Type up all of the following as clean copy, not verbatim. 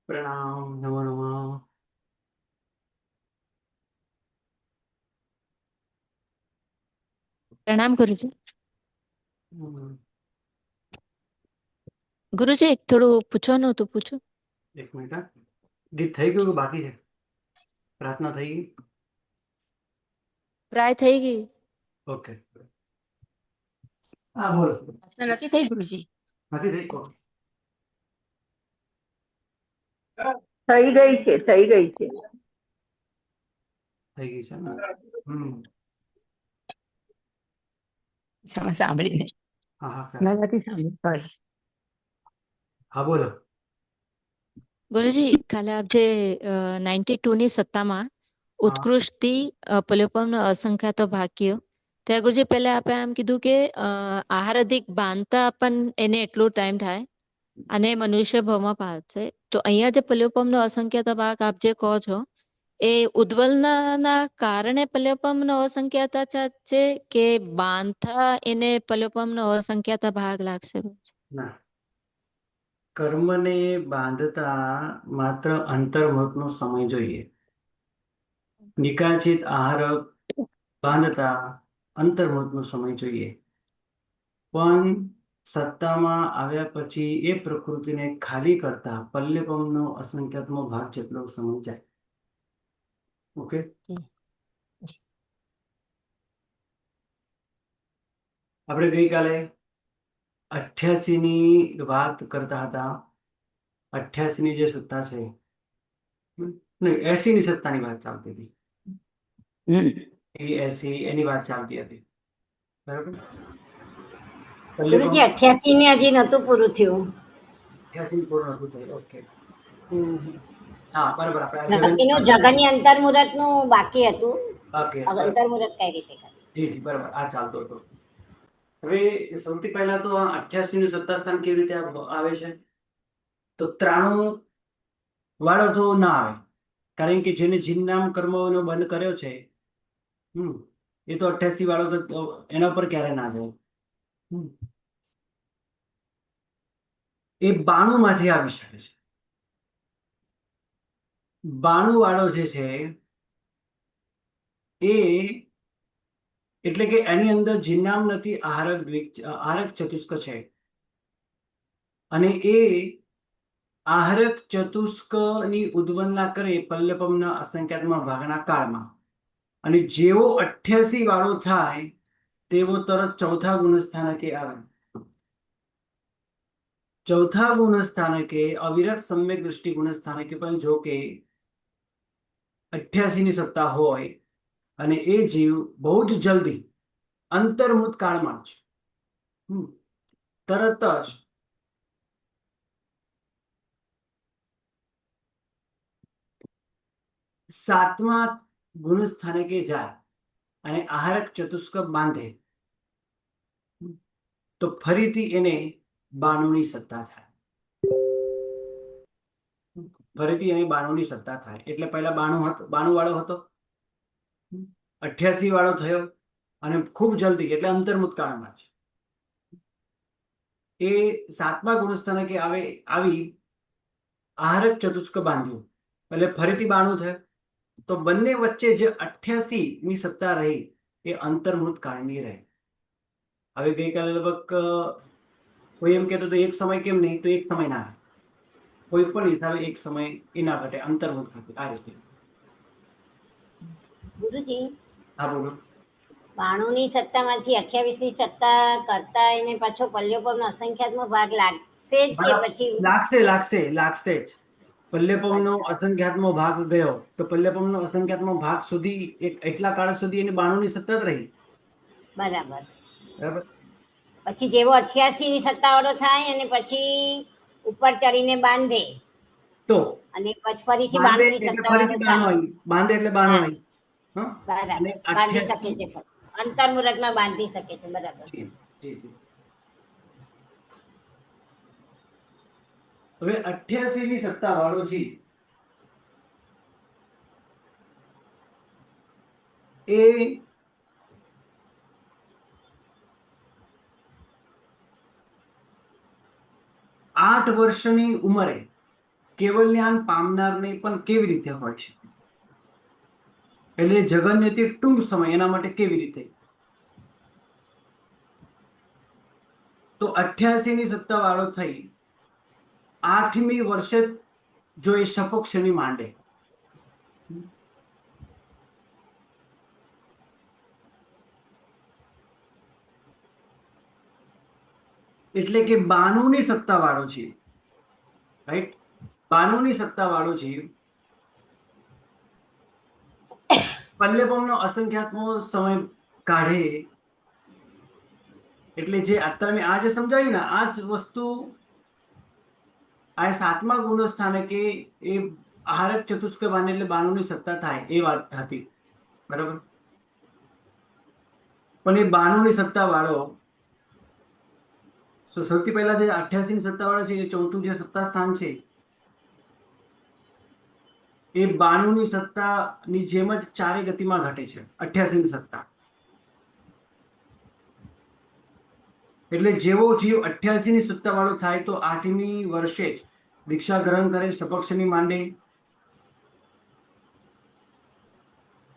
प्रणाम। नमो नमः। प्रणाम गुरुजी। હમ, ગુરુજી એક થોડું પૂછવાનું હતું, પૂછું? એક મિનિટ હા. ગીત થઈ ગયું કે બાકી છે? પ્રાર્થના થઈ ગઈ? પ્રાય થઈ ગઈ. ઓકે, હા બોલો. નથી થઈ ગુરુજી? નથી થઈ? ઓકે. થઈ ગઈ છે, થઈ ગઈ છે. થઈ ગઈ છે ને? હમ. સાંભળીને હા હા મેં કર. નથી સાંભળ્યું. Sorry. હા બોલો. ગુરુજી કાલે આપ જે 92 ની સત્તામાં હા ઉત્કૃષ્ટથી પલ્યોપમનો અસંખ્યાતો ભાગ્ય, ત્યાં ગુરુજી પહેલા આપણે એમ કીધું કે આહાર અધિક બાંધતા પણ એને એટલો ટાઈમ થાય અને મનુષ્ય ભાવમાં પાડશે. તો અહીંયા જે પલ્યોપમનો અસંખ્યાતો ભાગ આપ જે કહો છો એ ઉદ્વલના કારણે પલ્યોપમનો અસંખ્યાતા છે કે બાંધતા એને પલ્યોપમનો અસંખ્યાતા ભાગ લાગશે? ના, કર્મને બાંધતા માત્ર અંતર્મુખનો સમય જોઈએ. નિકાચિત આહાર બાંધતા અંતર્મુખનો સમય જોઈએ. પણ સત્તામાં આવ્યા પછી એ પ્રકૃતિને ખાલી કરતા પલ્યપમનો અસંખ્યાતમો ભાગ જેટલો સમય જાય. ઓકે. જી, જી. આપણે ગઈકાલે 88 ની વાત કરતા હતા. 88 ની જે સત્તા છે, નહીં 80 ની સત્તાની વાત ચાલતી હતી. એ 80 એની વાત ચાલતી હતી, બરાબર. પલ્યપમ ગુરુજી 88 ને હજી નતું પૂરું થયું. 88 પૂર્ણ હતું થયું. ઓકે. હમ. હા બરાબર. આપણે આ જગન એનું જગનની અંતર મુહૂર્ત નું બાકી હતું. ઓકે બરાબર. અંતર મુહૂર્ત કઈ રીતે કર્યું? જી જી બરાબર, આ ચાલતો હતો. હવે સૌથી પહેલા તો આ 88 નું સત્તા સ્થાન કેવી રીતે આવે છે? તો 93 વાળો તો ના આવે, કારણ કે જેને જીન નામ કર્મોનો બંધ કર્યો છે, એ તો 88 વાળો તો એના પર ક્યારે ના જાય. એ 92 માંથી આવી શકે છે. 92 વાળો જે છે એ એટલે કે એની અંદર જીનામ નથી, આહારક ચતુષ્ક છે. અને એ આહારક ચતુષ્ક ની ઉદ્વલના કરે પલ્લપમના અસંખ્યાતમાં ભાગના કાળમાં. અને જેવો 88 વાળો થાય તેવો તરત ચોથા ગુણસ્થાનકે આવે. ચોથા ગુણસ્થાનકે અવિરત સમ્યક દૃષ્ટિ ગુણસ્થાનકે પણ જો કે 88 ની સત્તા હોય અને એ જીવ બહુ જ જલ્દી અંતર્મુત કાળમાં જ તરત જ સાતમા ગુણસ્થાનકે જાય અને આહારક ચતુષ્ક બાંધે, તો ફરીથી એને 92 ની સત્તા થાય. ફરીથી એને 92 ની સત્તા થાય. એટલે પહેલા 92 વાળો હતો, 88 વાળો થયો અને ખૂબ જલ્દી એટલે અંતર્મુત કાળમાં જ એ સાતમા ગુણસ્થાનકે આવી આહારક ચતુષ્ક બાંધ્યું એટલે ફરીથી 92 થયો. તો બંને વચ્ચે જે 88 ની સત્તા રહી એ અંતર્મુત કાળની રહે. હવે ગઈકાલે લગભગ કોઈ એમ કહેતો તો એક સમય કેમ નહીં, તો એક સમય ના, કોઈ પણ હિસાબે એક સમય એ ના ઘટે, અંતર્મુત ઘટે આ રીતે. ગુરુજી હા બોલો. 92 ની સત્તામાંથી 28 ની સત્તા કરતા એને પાછો પલ્યોપમનો અસંખ્યાતમાં ભાગ લાગશે જ કે પછી? લાગશે લાગશે લાગશે જ. પલ્યપમનો અચ્છા, અસંખ્યાતમો ભાગ ગયો તો પલ્યપમનો અસંખ્યાતમો ભાગ સુધી એટલા કાળ સુધી એની 92 ની સત્તા જ રહી. બરાબર. બરાબર. પછી જેવો 88 ની સત્તા વાળો થાય અને પછી ઉપર ચડીને બાંધે તો અને પછી ફરીથી બાંધે 92 ની એટલે સત્તા વાળો ફરીથી 92 થાય. આવી, બાંધે એટલે 92 હા, આવી. હા. અને બરાબર. બાંધી શકે 88. છે ફરી. અંતર મુહૂર્તમાં બાંધી શકે છે. બરાબર. જી જી જી. હવે 88 ની સત્તા વાળો જી એ 8 વર્ષની ઉંમરે કેવલ જ્ઞાન પામનારને પણ કેવી રીતે હોય છે? એટલે જગન્યતિ ટૂંક સમય એના માટે કેવી રીતે? તો 88 ની સત્તા વાળો થઈ 8મી વર્ષે જો એ સપક્ષની માંડે, એટલે કે 92 ની સત્તા વાળો જીવ, રાઈટ, 92 ની સત્તા વાળો જીવ પલ્યપમનો અસંખ્યાત્મો સમય કાઢે, એટલે જે અત્યારે મેં આ જે સમજાવ્યું ને આ જ વસ્તુ આ 7મા ગુણસ્થાને કે એ આહારક ચતુષ્ક બાંધે એટલે 92 ની સત્તા થાય એ વાત હતી, બરાબર. પણ એ 92 ની સત્તા વાળો સૌથી પહેલા જે 88 ની સત્તા વાળો છે એ ચોથું જે સત્તા સ્થાન છે એ 92 ની સત્તાની જેમ જ ચારે ગતિમાં ઘટે છે. 88 ની સત્તા એટલે જેવો જીવ 88 ની સત્તા વાળો થાય તો 8મી વર્ષે જ દીક્ષા ગ્રહણ કરે, સપક્ષની માંડે,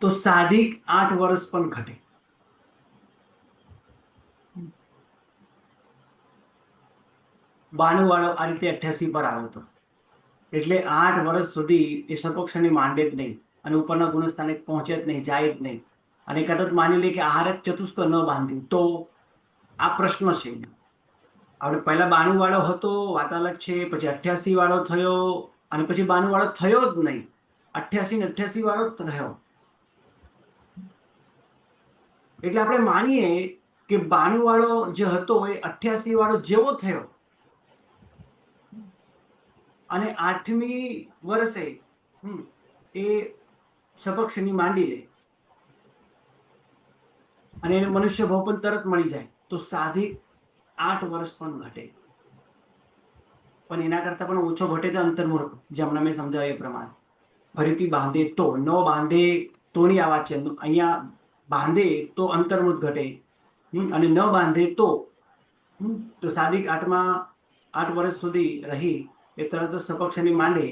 તો સાધિક 8 વર્ષ પણ ઘટે. બાણું વાળો આ રીતે 88 પર આવે તો એટલે 8 વર્ષ સુધી એ સપક્ષની માંડે જ નહીં અને ઉપરના ગુણસ્થાને પહોંચે જ નહીં, જાય જ નહીં. અને કદાચ માની લે કે આહારક ચતુષ્ક ન બાંધ્યું તો આ પ્રશ્ન છે. આપણે પહેલા 92 વાળો હતો, વાત અલગ છે, પછી 88 વાળો થયો અને પછી 92 વાળો થયો જ નહીં, 88 ને 88 વાળો જ રહ્યો. એટલે આપણે માનીએ કે 92 વાળો જે હતો એ 88 વાળો જેવો થયો અને 8મી વર્ષે એ સપક્ષની માંડી લે અને એને મનુષ્ય ભાવ પણ તરત મળી જાય તો સાધિક 8 વર્ષ પણ ઘટે. પણ એના કરતા પણ ઓછો ઘટે તો અંતર્મુહૂર્ત, જે હમણાં મેં સમજાવ્યું એ પ્રમાણે. ફરીથી બાંધે તો, ન બાંધે તોની આ વાત છે. અહીંયા બાંધે તો અંતર્મુહૂર્ત ઘટે અને ન બાંધે તો સાધિક 8 વર્ષ સુધી રહી એ તરત જ સપક્ષની માંડે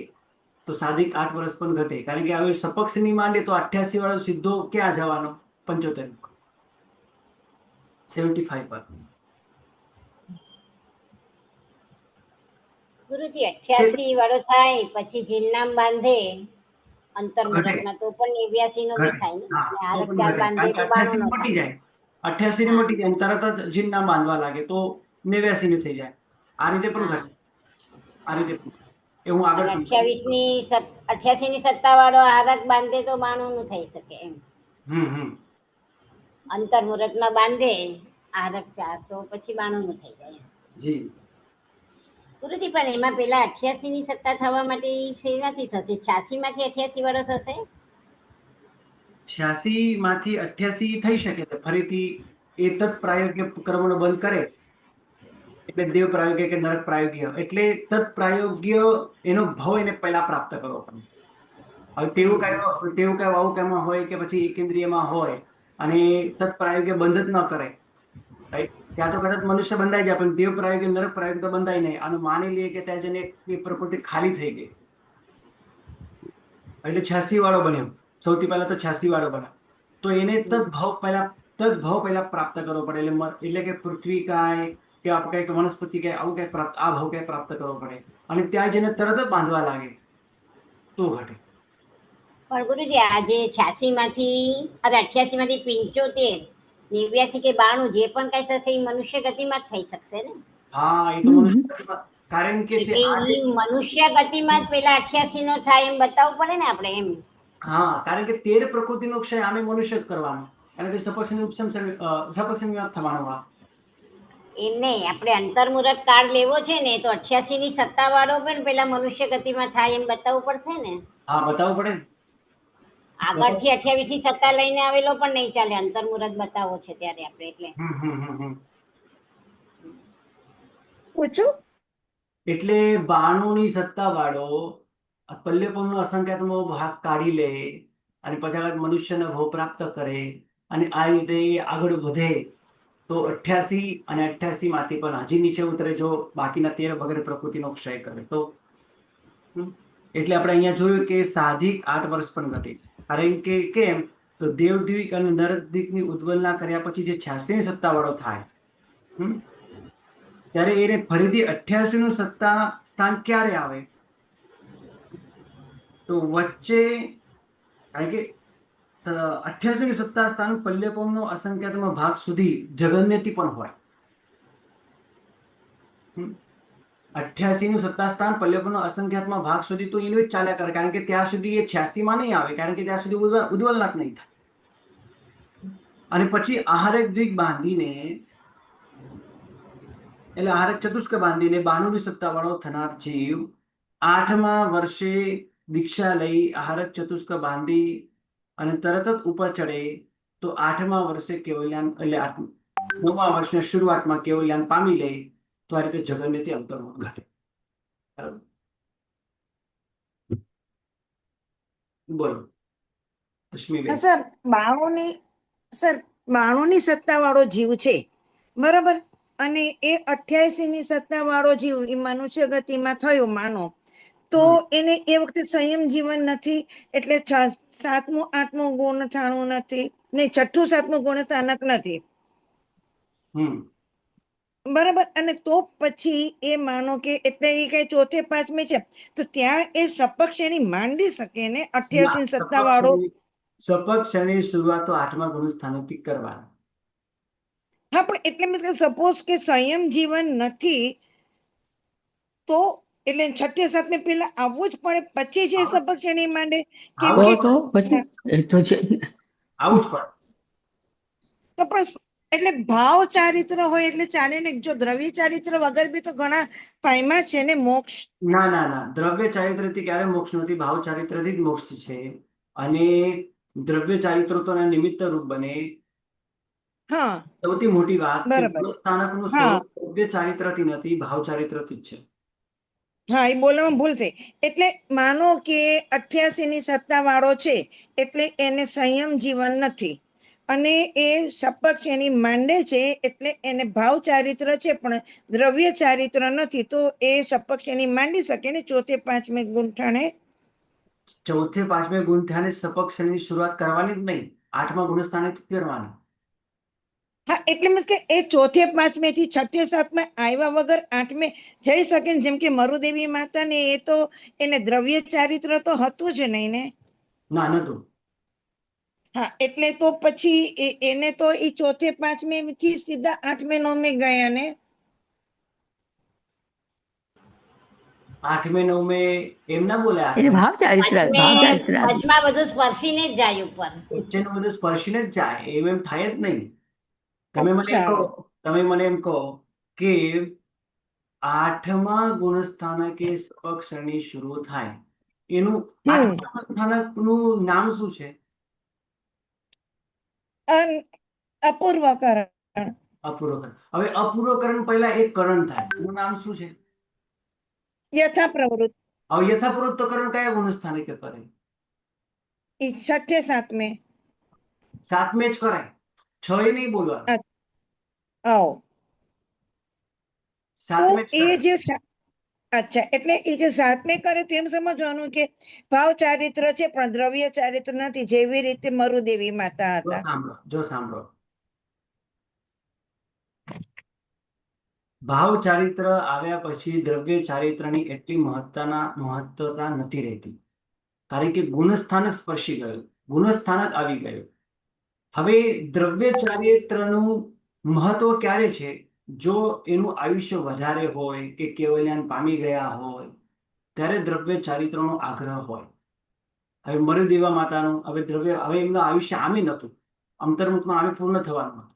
તો સાધિક 8 વર્ષ પણ ઘટે. કારણ કે હવે સપક્ષની માંડે તો 88 વાળો સીધો ક્યાં જવાનો? 75, 75 પર. ગુરુજી 88 વાળો થાય પછી જીનનામ બાંધે અંતર્મુહૂર્તમાં તો પણ 89 નો બી થાય ને, અને આરક ચાર બાંધે તો 92 નો મટી થાય. જાય, 88 ની મટી જાય, તરત જ જીન નામ બાંધવા લાગે તો 89 ની થઈ જાય. આ રીતે પણ ઘટે, આ રીતે પણ. એ હું આગળ અને સમજાવું. 88 ની સત્તા વાળો આરક બાંધે તો 92 નું થઈ શકે એમ. અંતર્મુહૂર્તમાં બાંધે આરક ચાર તો પછી 92 નું થઈ જાય. જી ગુરુજી પણ એમાં પેલા 88 ની સત્તા થવા માટે શેનાથી થશે? 86 માંથી 88 વાળો થશે? 86 માંથી 88 થઈ શકે છે. ફરીથી એ તત્ પ્રાયોગ્ય કર્મનો બંધ કરે એટલે દેવ પ્રાયોગ્ય કે નરક પ્રાયોગ્ય, એટલે તત્ પ્રાયોગ્ય એનો ભાવ એને પહેલા પ્રાપ્ત કરવો પડે. હવે તેવું કઈ આવું કર્મ હોય કે પછી એકેન્દ્રિયમાં હોય અને તત્ પ્રાયોગ્ય બંધ જ ન કરે, રાઈટ, ત્યાં તો કદાચ મનુષ્ય બંધાઈ જાય પણ દેવ પ્રાયોગ્ય નરક પ્રાયોગ્ય તો બંધાય નહીં. અને માની લઈએ કે ત્યાં જઈને એ પ્રકૃતિ ખાલી થઈ ગઈ એટલે 86 વાળો બન્યો. સૌથી પહેલા તો 86 વાળો બન્યો તો એને તદભાવ પહેલા પ્રાપ્ત કરવો પડે. એટલે કે પૃથ્વી કાય કે આપણે કઈ વનસ્પતિ કાય આવું કઈ પ્રાપ્ત, આ ભાવ કઈ પ્રાપ્ત કરવો પડે અને ત્યાં જઈને તરત જ બાંધવા લાગે તો ઘટે. પણ ગુરુજી આજે 86 માંથી 88 માંથી 75, 89 કે 92 જે પણ કઈ થશે એ મનુષ્ય ગતિમાં જ થઈ શકશે ને? હા, એ તો મનુષ્ય ગતિમાં, કારણ કે છે એટલે ઈ મનુષ્ય ગતિમાં જ પેલા 88 નો થાય એમ બતાવવું પડે ને આપણે એમ. હા, કારણ કે 13 પ્રકૃતિનો ક્ષય આમે મનુષ્ય જ કરવાનો, કારણ કે સપક્ષની થવાનો. એમ નહીં, આપણે અંતર્મુહૂર્ત કાળ લેવો છે ને તો 88 ની સત્તા વાળો પણ પેલા મનુષ્ય ગતિમાં થાય એમ બતાવવું પડશે ને? હા, બતાવવું પડે ને. આગળથી 28 ની સત્તા લઈને આવેલો પણ નહીં ચાલે, અંતર્મુહૂર્ત બતાવો છે ત્યારે આપણે એટલે. એટલે 92 ની સત્તા વાળો પલ્યપમનો અસંખ્યાતમો ભાગ કાઢી લે અને પછી મનુષ્યનો ભાવ પ્રાપ્ત કરે અને આ રીતે આગળ વધે તો 88 અને 88 માંથી પણ હજી નીચે ઉતરે જો બાકીના 13 વગેરે પ્રકૃતિનો ક્ષય કરે તો હમ. એટલે આપણે અહીંયા જોયું કે સાધિક 8 વર્ષ પણ ઘટે, કારણ કે કેમ તો દેવદ્વિક અને નરદ્વિકની ઉદ્વલના કર્યા પછી જે 86 સત્તા વાળો થાય, હમ, ત્યારે એને ફરીથી 88 નું સત્તા સ્થાન ક્યારે આવે? તો વચ્ચે, કારણ કે 88 નું સત્તા સ્થાન પલ્યપમનો અસંખ્યાતમાં ભાગ સુધી જગન્યતિ પણ હોય. 88 નું સત્તા સ્થાન પલ્યપમનો અસંખ્યાતમાં ભાગ સુધી તો એનું જ ચાલ્યા કરે, કારણ કે ત્યાં સુધી એ 86 માં નહીં આવે, કારણ કે ત્યાં સુધી ઉદ્વલનાથ નહીં થાય. અને પછી આહારક દ્વિક બાંધીને, એટલે આહારક ચતુષ્ક બાંધીને 92 ની સત્તા વાળો થનાર જીવ 8મા વર્ષે દીક્ષા લઈ આહારક ચતુષ્ક બાંધી અને તરત જ ઉપર ચડે તો 8મા વર્ષે કેવલ્યાન, એટલે 9મા વર્ષની શરૂઆતમાં કેવલ્યાન પામી લે, તો આ રીતે જગન્યતિ અંતર્મુખ ઘટે. બરાબર? બોલો અશ્મિબેન. સર 92ની સર 92ની સત્તા વાળો જીવ છે, બરાબર, અને એ 88ની સત્તા વાળો જીવ એ મનુષ્ય ગતિમાં થયો માનો, તો એને એ વખતે સંયમ જીવન નથી, એટલે 7મું 8મું ગુણ ઠાણું નથી, નહીં 6ઠું 7મું ગુણ સ્થાનક નથી, હમ બરાબર. અને તો પછી એ માનો કે એટલે એ કઈ ચોથે પાંચમે છે, તો ત્યાં એ સપક્ષ એની માંડી શકે ને ના, 88 સત્તા વાળો. સપક ક્ષણની શરૂઆત તો 8મા ગુણ સ્થાનકથી કરવાની. હા, પણ એટલે મીન્સ કે સપોઝ કે સંયમ જીવન નથી, તો એટલે 6 7 પેલા આવવું જ પડે, પછી છે સપક્ષ એની માંડે, કેમ આવું કે જ તો પછી એ તો છે જ ને. આવું જ પડે. તો પણ એટલે ભાવ ચારિત્ર હોય એટલે ચાલે ને, જો દ્રવ્ય ચારિત્ર વગર બી તો ઘણા પાયમાં છે ને મોક્ષ. ના ના ના, દ્રવ્ય ચારિત્રથી ક્યારે મોક્ષ નથી, ભાવ ચારિત્રથી જ મોક્ષ છે. અને દ્રવ્ય ચારિત્ર તો એના નિમિત્ત રૂપ બને. હા, સૌથી મોટી વાત કે બરાબર. ગુણસ્થાનકનું હા સ્વરૂપ દ્રવ્ય ચારિત્રથી નથી, ભાવ ચારિત્રથી જ છે. હા, એ બોલવામાં ભૂલ થઈ. એટલે માનો કે 88ની સત્તા વાળો છે, એટલે એને સંયમ જીવન નથી, અને એ સપક્ષ એની માંડે છે, એટલે એને ભાવ ચારિત્ર છે પણ દ્રવ્ય ચારિત્ર નથી, તો એ સપક્ષ એની માંડી શકે ને ચોથે પાંચમે ગુંઠાણે. ચોથે પાંચમે ગુંઠાને સપક શ્રેણીની શરૂઆત કરવાની જ નહીં, 8મા ગુણસ્થાનેથી કરવાની. હા, એટલે મીન્સ કે એ ચોથે પાંચમે થી છઠ્ઠે સાતમે આવ્યા વગર આઠમે જઈ શકે ને, જેમ કે મરુદેવી માતા ને એ તો એને દ્રવ્ય ચારિત્ર તો હતું જ નહીં ને. ના, નતું. હા, એટલે તો પછી એને તો એ ચોથે પાંચમે થી સીધા આઠમે નવમે ગયા ને. 8મે 9મે એમ ના બોલાય. એ 8મે ભાવ ચારિત્ર વચમે ભાવ ચારિત્ર વચમાં બધું સ્પર્શીને જ જાય ઉપર. વચ્ચેનું બધું સ્પર્શીને જ જાય, એમ થાય જ નહીં. તમે મને એમ કહો, અચ્છા. તમે મને એમ કહો કે 8મા ગુણસ્થાનકે સપક શ્રેણી શરૂ થાય, એનું હમ 8મા ગુણસ્થાનકનું નામ શું છે? અપૂર્વકરણ. અપૂર્વકરણ. હવે અપૂર્વકરણ પહેલા એક કરણ થાય, એનું નામ શું છે? યથા પ્રવૃત્તિ. હવે યથાપ્રોક્તકરણ કયા ગુણસ્થાનકે કરે? એ છઠ્ઠે સાતમે. 7મે જ કરાય, 6 એ નહીં બોલવાનું, આવો તો 7મે જ એ કરાય. જે અચ્છા, એટલે એ જે સાતમે કરે તો એમ સમજવાનું કે ભાવ ચારિત્ર છે પણ દ્રવ્ય ચારિત્ર નથી, જેવી રીતે મરુદેવી માતા જો હતા. સાંભળો, જો સાંભળો, ભાવ ચારિત્ર આવ્યા પછી દ્રવ્ય ચારિત્રની એટલી મહત્વતા નથી રહેતી, કારણ કે ગુણસ્થાનક સ્પર્શી ગયું, ગુણસ્થાનક આવી ગયું. હવે દ્રવ્ય ચારિત્રનું મહત્વ ક્યારે છે? જો એનું આયુષ્ય વધારે હોય કે કેવલ્યાન પામી ગયા હોય, ત્યારે દ્રવ્ય ચારિત્રનો આગ્રહ હોય. હવે મરુદેવા માતાનું હવે એમનું આયુષ્ય આમે નહોતું, અંતર્મુખમાં આમે પૂર્ણ થવાનું હતું.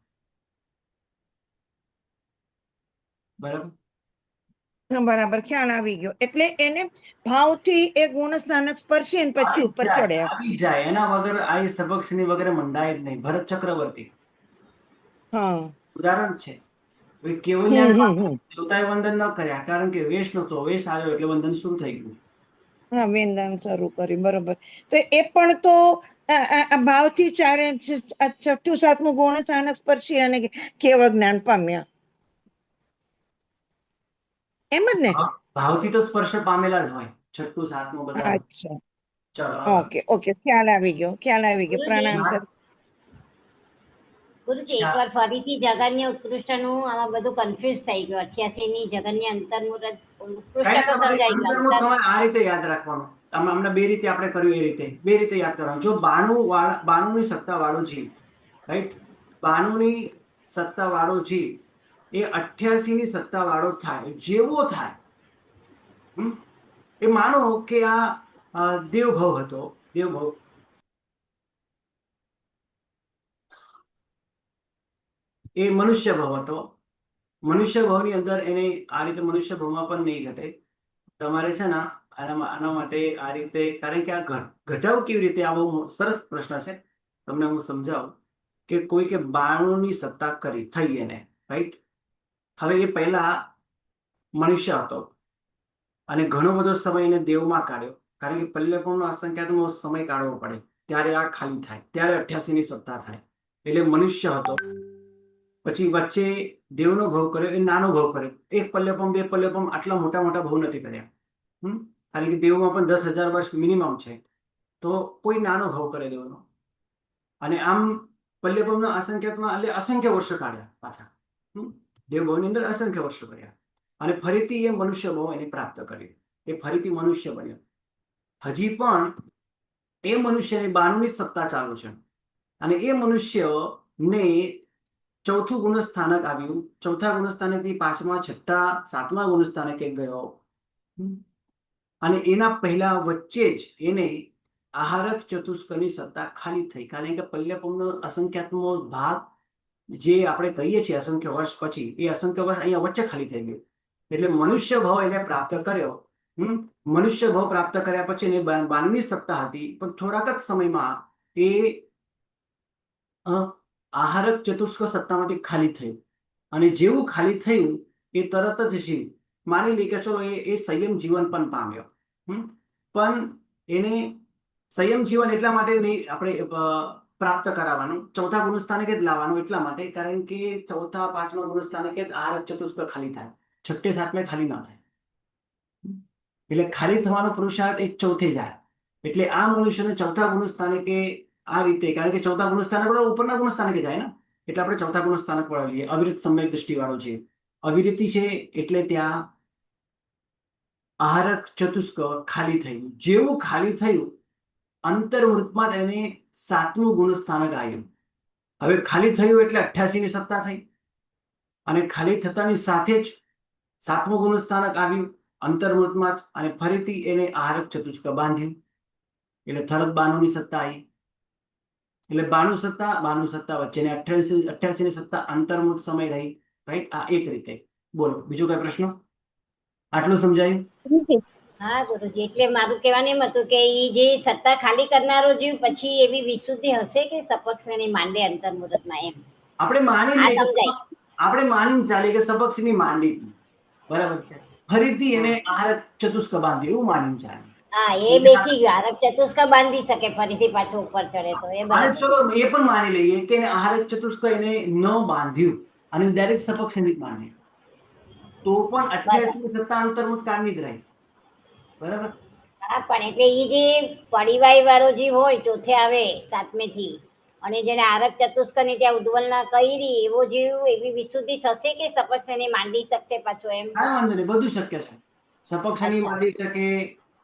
બરાબર? હા, બરાબર, ખ્યાલ આવી ગયો. એટલે એને ભાવથી એ ગુણ સ્થાનક સ્પર્શી ને પછી ઉપર ચડ્યા. આવી જાય, એના વગર આ સબકની વગેરે મંડાય જ નહીં. ભરત ચક્રવર્તી હા. ઉદાહરણ છે. હવે હમ કેવલ્યાન હમ હમ દેવતાએ વંદન ન કર્યા, કારણ કે વેશ નહોતો, વેશ આવ્યો એટલે વંદન શરૂ થઈ ગયું. હા, વેદાંત શરૂ કર્યું, બરોબર. તો એ પણ તો ભાવથી ચારે છઠ્ઠું સાતમું ગુણ સ્થાનક સ્પર્શી અને કેવળ જ્ઞાન પામ્યા, એમ જ ને. ભાવથી તો સ્પર્શ પામેલા જ હોય. છઠ્ઠું સાતમું બધા. અચ્છા, ચલો આગળ. ઓકે ઓકે, ખ્યાલ આવી ગયો, ખ્યાલ આવી ગયો. ગુરુજી પ્રણામ સર. ગુરુજી એકવાર ફરીથી જગન્ય ઉત્કૃષ્ટનું આમાં બધું કન્ફ્યુઝ થઈ ગયું. 88 ની જગન્ય અંતર્મુહૂર્ત ઉત્કૃષ્ટ તો સમજાઈ ગયું. અંતર્મુખ તમારે આ રીતે યાદ રાખવાનું. હમણાં બે રીતે આપણે કર્યું એ રીતે બે રીતે યાદ કરવાનું. જો 92 ની સત્તા વાળો જીવ, રાઈટ, 92 ની સત્તા વાળો જીવ એ 88 ની સત્તા વાળો થાય, જેવો થાય, એ માનો કે આ દેવભવ હતો, દેવભવ, એ મનુષ્ય ભવ હતો. મનુષ્ય ભવની અંદર એને આ રીતે મનુષ્ય ભવમાં પણ નહીં ઘટે. તમારે છે ને આના માટે આ રીતે, કારણ કે આ ઘટાવ કેવી રીતે, આ બહુ સરસ પ્રશ્ન છે, તમને હું સમજાવું કે કોઈ કે 92 ની સત્તા થઈ એને, રાઈટ. હવે એ પહેલા મનુષ્ય હતો અને ઘણો બધો સમય એને દેવમાં કાઢ્યો, કારણ કે પલ્લેપણનો અસંખ્યાતનો સમય કાઢવો પડે, ત્યારે આ ખાલી થાય, ત્યારે 88 ની સત્તા થાય. એટલે મનુષ્ય હતો, પછી વચ્ચે દેવનો ભવ કર્યો, એ નાનો ભવ કર્યો. એક પલ્લેપમ, બે પલ્લેપમ, આટલા મોટા મોટા ભવ નથી કર્યા. કારણ કે દેવમાં પણ 10,000 વર્ષ મિનિમમ છે, તો કોઈ નાનો ભવ કરે દેવનો. અને આમ પલ્લેપમનો અસંખ્યાતમાં એટલે અસંખ્ય વર્ષો કાઢ્યા પાછા. દેવભવની અંદર અસંખ્ય વર્ષો કર્યા અને ફરીથી એ મનુષ્ય ભવ એને પ્રાપ્ત કર્યું. એ ફરીથી મનુષ્ય બન્યો. હજી પણ એ મનુષ્યની 92 ની સત્તા ચાલુ છે અને એ મનુષ્યને ચોથું ગુણસ્થાનક આવ્યું. ચોથા ગુણસ્થાનકથી પાંચમા, છઠ્ઠા, સાતમા ગુણસ્થાનકે ગયો અને એના પહેલા વચ્ચે જ એને આહારક ચતુષ્કની સત્તા ખાલી થઈ, કારણ કે પલ્લેપમનો અસંખ્યાતનો ભાગ જે આપણે કહીએ છીએ અસંખ્ય વર્ષ પછી, એ અસંખ્ય વર્ષ અહીંયા વચ્ચે ખાલી થઈ ગયું. એટલે મનુષ્ય ભાવ એને પ્રાપ્ત કર્યો. મનુષ્ય ભાવ પ્રાપ્ત કર્યા પછી એને 92 ની સત્તા હતી, પણ થોડાક જ સમયમાં એ આહારક ચતુષ્ક સત્તામાંથી ખાલી થયું. અને જેવું ખાલી થયું એ તરત જ જીવ, માની લે કે ચલો એ સંયમ જીવન પણ પામ્યો. પણ એને સંયમ જીવન એટલા માટે નહીં આપણે પ્રાપ્ત કરાવવાનું, ચોથા ગુણસ્થાનકે જ લાવવાનું, એટલા માટે કારણ કે ચોથા પાંચમા ગુણસ્થાનકે જ આહારક ચતુષ્ક ખાલી થાય, છઠ્ઠે સાતમે ખાલી ના થાય. એટલે ખાલી થવાનો પુરુષાર્થ એક ચોથે જાય. એટલે આ મનુષ્યને ચોથા ગુણસ્થાનકે આ રીતે, કારણ કે ચોથા ગુણસ્થાનક ઉપરના ગુણસ્થાનકે જાય ને, એટલે આપણે ચોથા ગુણસ્થાનક પર લઈએ. અવિરત સમ્યક દ્રષ્ટિ વાળો છે, અવિરતિ છે, એટલે ત્યાં આહારક ચતુષ્ક ખાલી થયું. જેવું ખાલી થયું, અંતર્મૃતમાં એને સાતમું ગુણસ્થાનક આવ્યું. હવે ખાલી થયું એટલે 88 ની સત્તા થઈ અને ખાલી થતાની સાથે જ સાતમું ગુણસ્થાનક આવ્યું અંતર્મૃતમાં જ, અને ફરીથી એને આહારક ચતુષ્ક બાંધ્યું. એટલે તરત 92 ની સત્તા આવી. એટલે 92 સત્તા વચ્ચે 88 ની સત્તા અંતર્મુખ સમય રહી, રાઈટ. આ એક રીતે. બોલો બીજો કઈ પ્રશ્ન? આટલું સમજાયું? હા ગુરુજી, એટલે મારું કહેવાનું એમ હતું કે ઈ જે સત્તા ખાલી કરનારો જીવ પછી એવી વિશુદ્ધિ હશે કે સપક્ષને માંડે અંતર્મુહૂર્તમાં, એમ આપણે માની આ લઈએ, સમજાય. આપણે માનીને ચાલીએ કે સપક્ષની માંડી, બરાબર છે, ફરીથી એને આહારક ચતુષ્ક બાંધ્યું, એવું માનીને ચાલીએ. હા, એ બેસી ગયો. આરક ચતુષ્ક બાંધી શકે ફરીથી પાછો ઉપર ચડે તો, એ અને બરાબર. ચલો એ પણ માની લઈએ કે એને આહારક ચતુષ્ક એને ન બાંધ્યું અને ડાયરેક્ટ સપક્ષ એને બાંધ્યું, તો પણ 88 ની સત્તા અંતર્મુખ કાળની જ રહી, બરાબર. હા, પણ એટલે ઈ જે પડીવાઈ વાળો જીવ હોય ચોથે આવે સાતમે થી, અને જેને આરક ચતુષ્ક ની ત્યાં ઉદ્વલના કરી, એવો જીવ એવી વિશુદ્ધિ થશે કે સપક્ષ એને માંડી શકશે પાછો, એમ? કાંઈ વાંધો નહીં, બધું શક્ય છે. સપક્ષ એની અચ્છા. બાંધી શકે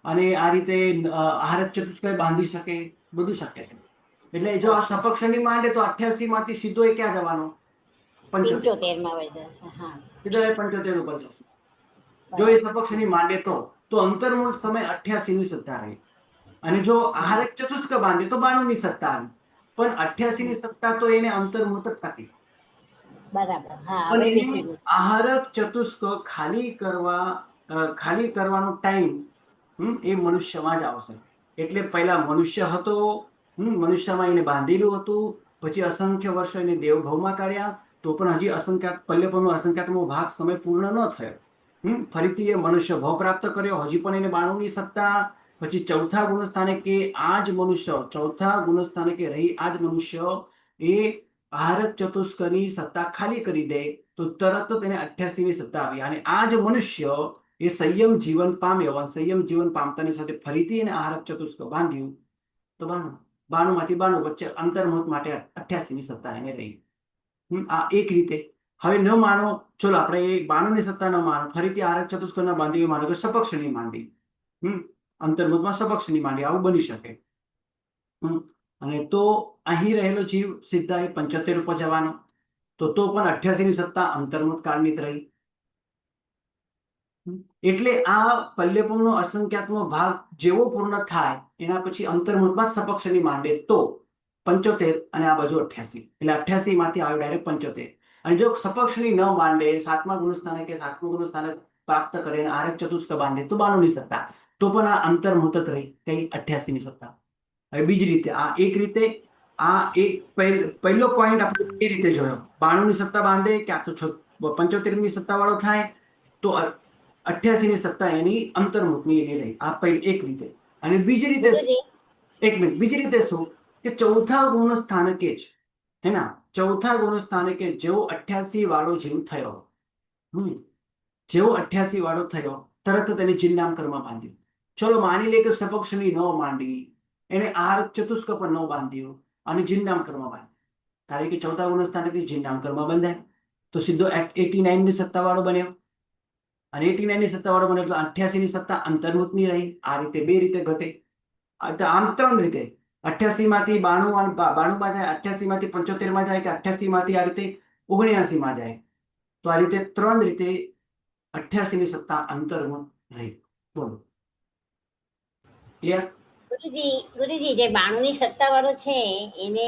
અને આ રીતે આહારક ચતુષ્ક બાંધી શકે, બધું શક્ય છે. એટલે જો આ સપક્ષની માંડે તો 88 માંથી સીધો એ ક્યાં જવાનો? 75. 75 માં વહી જશે. હા, સીધો એ 75 ઉપર જશે. જો એ સપક્ષની માંડે તો અંતર્મુખ સમય 88 ની સત્તા રહી. અને જો આહારક ચતુષ્ક બાંધે તો 92 ની સત્તા આવી. પણ 88 ની સત્તા તો એને અંતર્મુખ જ થતી. બરાબર. હા, પણ હવે એને બેસી ગયું. આહારક ચતુષ્ક ખાલી કરવાનો ટાઈમ એ મનુષ્યમાં જ આવશે. એટલે પહેલા મનુષ્ય હતો, મનુષ્યમાં એને બાંધેલું હતું, પછી અસંખ્ય વર્ષો એને દેવભવમાં કાઢ્યા, તો પણ હજી અસંખ્યાત પલ્લેપણનો અસંખ્યાતમો ભાગ સમય પૂર્ણ ન થયો. ફરીથી એ મનુષ્ય ભાવ પ્રાપ્ત કર્યો, હજી પણ એને 92 ની સત્તા. પછી ચોથા ગુણસ્થાનકે આ જ મનુષ્ય, ચોથા ગુણસ્થાનકે રહી આ જ મનુષ્ય એ આહારક ચતુષ્કની સત્તા ખાલી કરી દે, તો તરત જ એને 88 ની સત્તા આવી. અને આ જ મનુષ્ય એ સંયમ જીવન પામ્યો અને સંયમ જીવન પામતાની સાથે ફરીથી એને આહારક ચતુષ્ક બાંધ્યું તો 92 માંથી 92 વચ્ચે અંતર્મુહૂર્ત માટે 88 ની સત્તા એને રહી. આ એક રીતે. હવે ન માનો, ચલો આપણે એ 92 ની સત્તા ન માનો, ફરીથી આહારક ચતુષ્ક ના બાંધી માનો કે સપક્ષની માંડી, અંતર્મુહૂર્તમાં સપક્ષની માંડી, આવું બની શકે. અને તો અહીં રહેલો જીવ સીધા એ 75 ઉપર જવાનો, તો પણ 88 ની સત્તા અંતર્મુહૂર્ત કાળની જ રહી. એટલે આ પલ્યપુંનો અસંખ્યાત્મક ભાગ જેવો પૂર્ણ થાય એના પછી અંતર્મુહૂર્તમાં સપક્ષની માંડે તો 75 અને આ બાજુ 88, એટલે 88 માંથી આવ્યો ડાયરેક્ટ 75. અને જો સપક્ષની ન માંડે, 7મા ગુણસ્થાને કે 7મું ગુણસ્થાને પ્રાપ્ત કરે અને આરક ચતુષ્ક બાંધે તો 92 ની સત્તા, તો પણ આ અંતર્મુહૂર્ત જ રહી, કઈ 88 ની સત્તા. હવે બીજી રીતે, આ એક રીતે, આ એક પહેલો પોઈન્ટ આપણે એ રીતે જોયો, 92 ની સત્તા બાંધે ક્યાં તો 75 ની સત્તા વાળો થાય તો 88 ની સત્તા એની અંતર્મુખની એની રહી. આ એક રીતે. અને બીજી રીતે ગુરુજી એક મિનિટ, બીજી રીતે શું કે ચોથા ગુણ સ્થાનકે જ હે ના, ચોથા ગુણ સ્થાનકે જેવો 88 વાળો જીવ થયો, જેવો 88 વાળો થયો તરત તેને જિન્નામ કર્મ બાંધ્યું. ચલો માની લે કે સપક્ષની ન માંડી, એને આહાર ચતુષ્ક પર ન બાંધ્યું અને જિન્નામ કર્મ બાંધ્યું, કારણ કે ચોથા ગુણ સ્થાનેથી જિન્નામ કર્મ બંધાય તો સીધો 89 ની સત્તા વાળો બન્યો. અને 89 ની સત્તા વાળો બને એટલે 88 ની સત્તા અંતર્મુખની રહી. આ રીતે બે રીતે ઘટે, આમ 3 રીતે, 88 માંથી 92 માં જાય, 88 માંથી 75 માં જાય, કે 88 માંથી આ રીતે 79 માં જાય. તો આ રીતે 3 રીતે 88 ની સત્તા અંતર્મુખ રહી. બોલો, ક્લિયર? ગુરુજી જે 92 ની સત્તા વાળો છે એને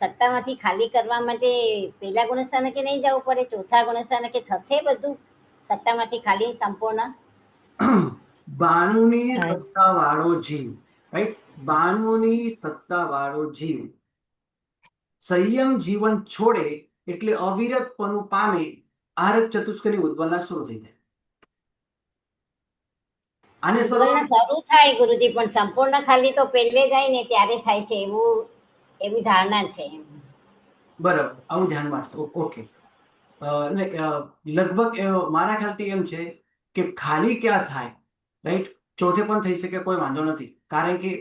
સત્તામાંથી ખાલી કરવા માટે પહેલા ગુણસ્થાનકે નહીં જવું પડે, ચોથા ગુણસ્થાનકે થશે બધું સત્તામાંથી ખાલી સંપૂર્ણ? 92 ની સત્તા વાળો જીવ, રાઈટ, 92 ની સત્તા વાળો જીવ સંયમ જીવન છોડે એટલે અવિરતપણું પામે, આરક ચતુષ્કની ઉદ્વલના શરૂ થઈ જાય. આને ઉદ્વલના શરૂ થાય ગુરુજી, પણ સંપૂર્ણ ખાલી તો પહેલે જાય ને ત્યારે થાય છે એવી ધારણા છે. બરાબર, આવું ધ્યાનમાં છે. ઓકે. લગભગ મારા ખ્યાલથી એમ છે કે ખાલી ક્યાં થાય, રાઈટ, ચોથે પણ થઈ શકે, કોઈ વાંધો નથી, કારણ કે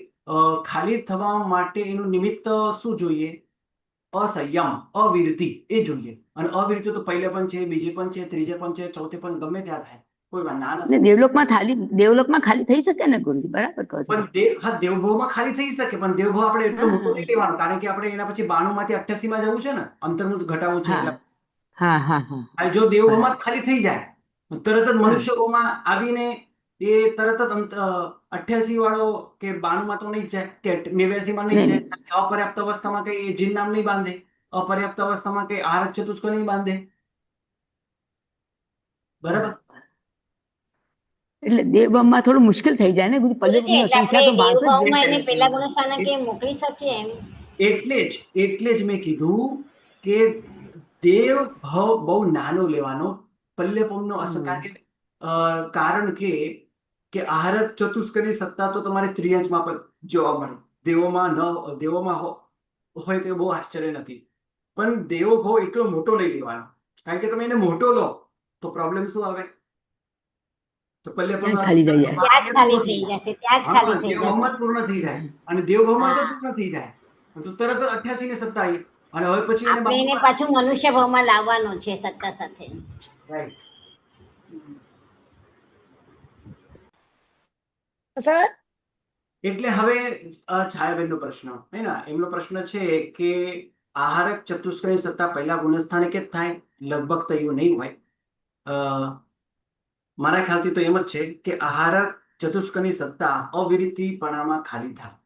ખાલી થવા માટે એનું નિમિત્ત શું જોઈએ? અસંયમ, અવિરતિ, એ જોઈએ. અને અવિરતિ તો પહેલે પણ છે, બીજે પણ છે, ત્રીજે પણ છે, ચોથે પણ ગમે ત્યાં થાય, કોઈ ના નથી. દેવલોકમાં ખાલી થઈ શકે ને ગુરુજી, બરાબર કહો છો. પણ હા, દેવભાવમાં ખાલી થઈ શકે, પણ દેવભાવ આપણે એટલો મોટો નહીં લેવાનો, કારણ કે આપણે એના પછી 92 માંથી 88 માં જવું છે ને, અંતર્મુખ ઘટાડવું છે. એટલે જો દેવભાવમાં ખાલી થઈ જાય, તરત જ મનુષ્ય ભાવમાં આવીને એ તરત જ 88 વાળો કે 92 માં તો નહીં જ જાય, કે 89 માં નહીં જ જાય. અપર્યાપ્ત અવસ્થામાં કઈ જિન્નામ નહીં બાંધે, અપર્યાપ્ત અવસ્થામાં કઈ આહાર ચતુષ્ક નહીં બાંધે, બરાબર? એટલે દેવભાવમાં થોડું મુશ્કેલ થઈ જાય ને ગુરુજી, ગુરુજી, એટલે આપણે દેવભાવમાં એને પહેલા એટલે ગુણસ્થાનકે મોકલી શકીએ એમ? એટલે જ મેં કીધું કે દેવ ભાવ બહુ નાનો લેવાનો, પલ્યપમનો અસર, કારણ કે આહારક ચતુષ્કની સત્તા તો તમારે ત્રિયંશમાં પણ જોવા મળે. દેવોમાં હોય તો બહુ આશ્ચર્ય નથી, પણ દેવો ભાવ એટલો મોટો નહીં લેવાનો, કારણ કે તમે એને મોટો લો તો પ્રોબ્લેમ શું આવે? તો પલ્યપમનો ખાલી થઈ જાય, ત્યાં જ ખાલી થઈ જશે, ત્યાં જ ખાલી થઈ દેવભાવમાં જશે. જ પૂર્ણ થઈ જાય, અને દેવભાવમાં જો પૂર્ણ થઈ જાય તો તરત 88 ની સત્તા આવી, અને હવે પછી આપણે એને પાછું મનુષ્ય ભાવમાં લાવવાનો છે સત્તા સાથે. રાઈટ. સર એટલે હવે છાયાબેનનો પ્રશ્ન, હે ને, એમનો પ્રશ્ન છે કે આહારક ચતુષ્કની સત્તા પહેલા ગુણસ્થાને કે થાય? લગભગ તો એવું નહીં હોય. મારા ખ્યાલથી તો એમ જ છે કે આહારક ચતુષ્કની સત્તા અવિરતિપણામાં ખાલી થાય,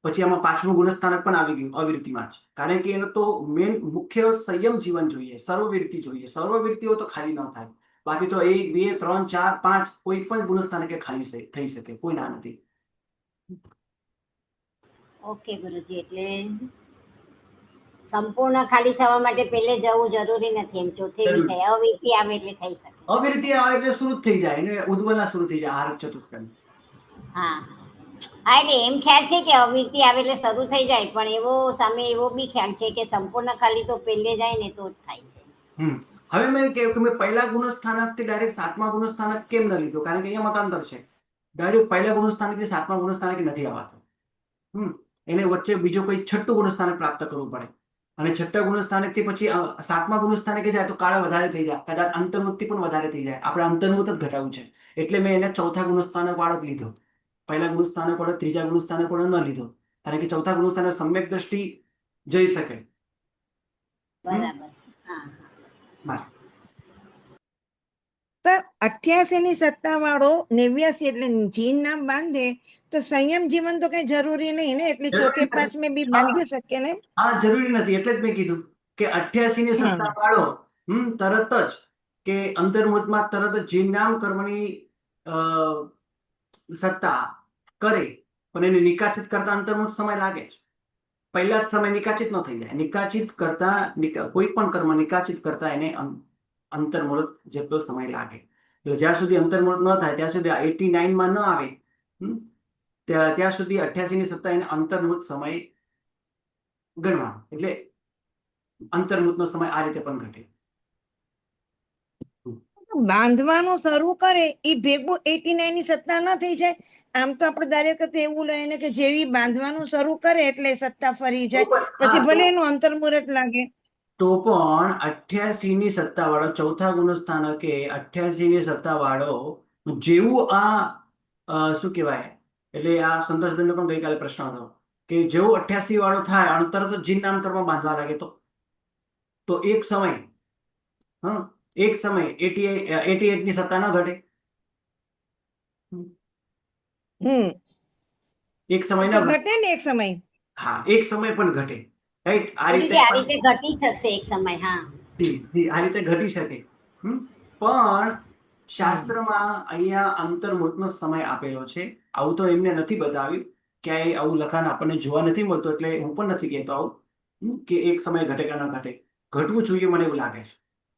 પછી આમાં 5મું ગુણસ્થાનક પણ આવી ગયું અવિરતિમાં જ, કારણ કે એનો તો મેન મુખ્ય સંયમ જીવન જોઈએ, સર્વવિરતિ જોઈએ. સર્વવિરતિઓ તો ખાલી ન થાય, બાકી તો 1, 2, 3, 4, 5 કોઈ પણ ગુણસ્થાનકે ખાલી થઈ શકે, કોઈ ના નથી. ઓકે ગુરુજી, એટલે સંપૂર્ણ ખાલી થવા માટે પહેલે જવું જરૂરી નથી એમ, ચોથે બી થાય, અવિરતિ આવે એટલે થઈ શકે. અવિરતિ આવે એટલે શરૂ થઈ જાય, એને ઉદ્વલના શરૂ થઈ જાય આહારક ચતુષ્કની. હા, એટલે એમ ખ્યાલ છે કે અવિરતિ આવે એટલે શરૂ થઈ જાય, પણ એવો સામે એવો બી ખ્યાલ છે કે સંપૂર્ણ ખાલી તો પહેલે જાય ને તો જ થાય છે. હવે મેં કહ્યું કે મેં પહેલા ગુણસ્થાનકથી ડાયરેક્ટ સાતમા ગુણસ્થાનક કેમ ન લીધો, કારણ કે અહીંયા મતાંતર છે. ડાયરેક્ટ પહેલા ગુણસ્થાનકથી સાતમા ગુણસ્થાનક નથી આવાતો. એને વચ્ચે બીજો કોઈ છઠ્ઠું ગુણસ્થાનક પ્રાપ્ત કરવું પડે, અને છઠ્ઠા ગુણસ્થાનકથી પછી સાતમા ગુણસ્થાનકે જાય તો કાળ વધારે થઈ જાય, કદાચ અંતર્મુક્તિ પણ વધારે થઈ જાય. આપણે અંતર્મુક્ત જ ઘટાડવું છે, એટલે મેં એને ચોથા ગુણસ્થાનક વાળો જ લીધો. પહેલા ગુણસ્થાનક વાળો ત્રીજા ગુણસ્થાનક વાળો ન લીધો, કારણ કે ચોથા ગુણસ્થાનક સમ્યક દ્રષ્ટિ જઈ શકે. બરાબર. હા બસ. સર 88 ની સત્તા વાળો 89 એટલે જીન નામ બાંધે તો સંયમ જીવન તો કઈ જરૂરી નહીં ને, એટલે ચોથે પાંચમે બી બાંધી શકે ને? હા, જરૂરી નથી. એટલે જ મેં કીધું કે 88 ની સત્તા વાળો તરત જ કે અંતર્મુખમાં તરત જ જીન નામ કર્મની સત્તા કરે, પણ એને નિકાચિત કરતા અંતર્મુખ સમય લાગે છે. પહેલા જ સમય નિકાચિત ન થઈ જાય. નિકાચિત કરતા કોઈ પણ કર્મ નિકાચિત કરતા એને અંતર્મુહૂર્ત જેટલો સમય લાગે. એટલે જ્યાં સુધી અંતર્મુહૂર્ત ન થાય ત્યાં સુધી 89 માં ન આવે, ત્યાં સુધી 88 ની સત્તા એને અંતર્મુહૂર્ત સમય ગણવાનો. એટલે અંતર્મુહૂર્તનો સમય આ રીતે પણ ઘટે. બાંધવાનું શરૂ કરે એ ભેગું 89 ની સત્તા ન થઈ જાય? આમ તો આપણે દરેક વખતે એવું લઈને કે જેવી બાંધવાનું શરૂ કરે એટલે સત્તા ફરી જાય, પછી ભલે એનું અંતર્મુહૂર્ત લાગે. તો પણ 88 ની સત્તા વાળો ચોથા ગુણસ્થાનકે 88 ની સત્તા વાળો જેવું શું કહેવાય, એટલે આ સંતોષબેનનો પણ ગઈકાલે પ્રશ્ન હતો કે જેવું 88 વાળો થાય અને તરત જ જીન નામ કર્મ બાંધવા લાગે તો એક સમય 88 ની સત્તા ન ઘટે? એક સમય તો ન ઘટે ને એક સમય. હા, એક સમય પણ ઘટે. રાઈટ? આ રીતે ગુરુજી, આ રીતે ઘટી શકશે એક સમય. હા આ રીતે ઘટી શકે. પણ શાસ્ત્રમાં અહીંયા અંતર્મુહૂર્તનો સમય આપેલો છે. આવું તો એમને નથી બતાવ્યું, ક્યાંય આવું લખાણ આપણને જોવા નથી મળતું, એટલે હું પણ નથી કહેતો આવું કે એક સમય ઘટે કે ન ઘટે. ઘટવું જોઈએ, મને એવું લાગે છે.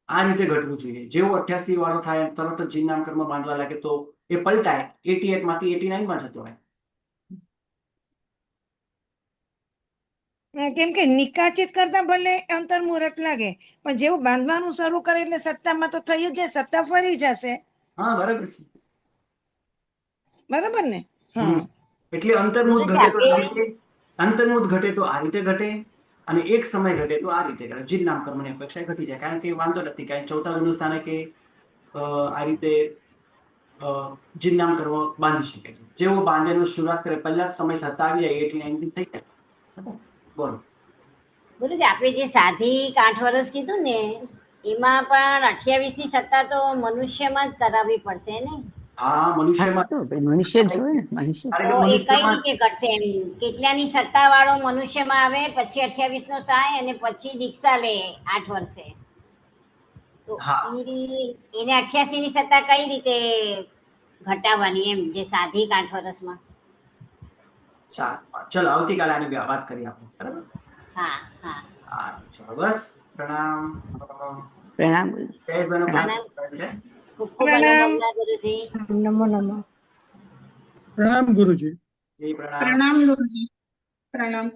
આ રીતે ઘટવું જોઈએ. જેવું 88 વાળો થાય તરત જ જીન નામ કર્મ બાંધવા લાગે તો એ પલટાય, 88 માંથી 89 માં જતો રહે. કેમ કે નિકાચિત કરતા ભલે અંતર્મુહૂર્ત લાગે, પણ જેવું બાંધવાનું શરૂ કરે એટલે સત્તામાં તો થઈ જ જાય, સત્તા ફરી જશે. હા, બરાબર છે. બરાબર ને? હા. એટલે અંતર્મુહૂર્ત ઘટે તો આ રીતે, અંતર્મુહૂર્ત ઘટે તો આ રીતે ઘટે, અને એક સમય ઘટે તો આ રીતે ઘટે. જીન નામ કર્મની અપેક્ષા ઘટી જાય, કારણ કે વાંધો નથી, કારણ ચોથા ગુણસ્થાનકે આ રીતે જીન નામ કર્મ બાંધી શકે છે. જેવો બાંધેનું શરૂઆત કરે પહેલા જ સમય સત્તા આવી જાય, 89 થઈ જાય. બોલો ગુરુજી, આપણે જે સાધી 8 વર્ષ કીધું ને, એમાં પણ 28 ની સત્તા તો મનુષ્યમાં જ કરાવવી પડશે ને? હા, મનુષ્યમાં તો ભાઈ મનુષ્ય જ જોઈએ ને, મનુષ્ય. કારણ તો કે એ કઈ મનુષ્યમાં રીતે ઘટશે એમ? કેટલાની સત્તા વાળો મનુષ્યમાં આવે, પછી 28 નો થાય, અને પછી દીક્ષા લે 8 વર્ષે, તો હા. એને 88 ની સત્તા કઈ રીતે ઘટાડવાની એમ, જે સાધી 8 વર્ષમાં? ચલો આવતીકાલે આની વાત કરીએ આપણે. બરાબર? હા હા હા, ચલો બસ. પ્રણામ. પ્રણામ. જયેશભાઈનો ક્લાસ પ્રણામ. છે. ખૂબ ખૂબ પ્રણામ. અનુમોદના ગુરુજી. નમો નમો. પ્રણામ ગુરુજી. જી પ્રણામ. પ્રણામ ગુરુજી. પ્રણામ.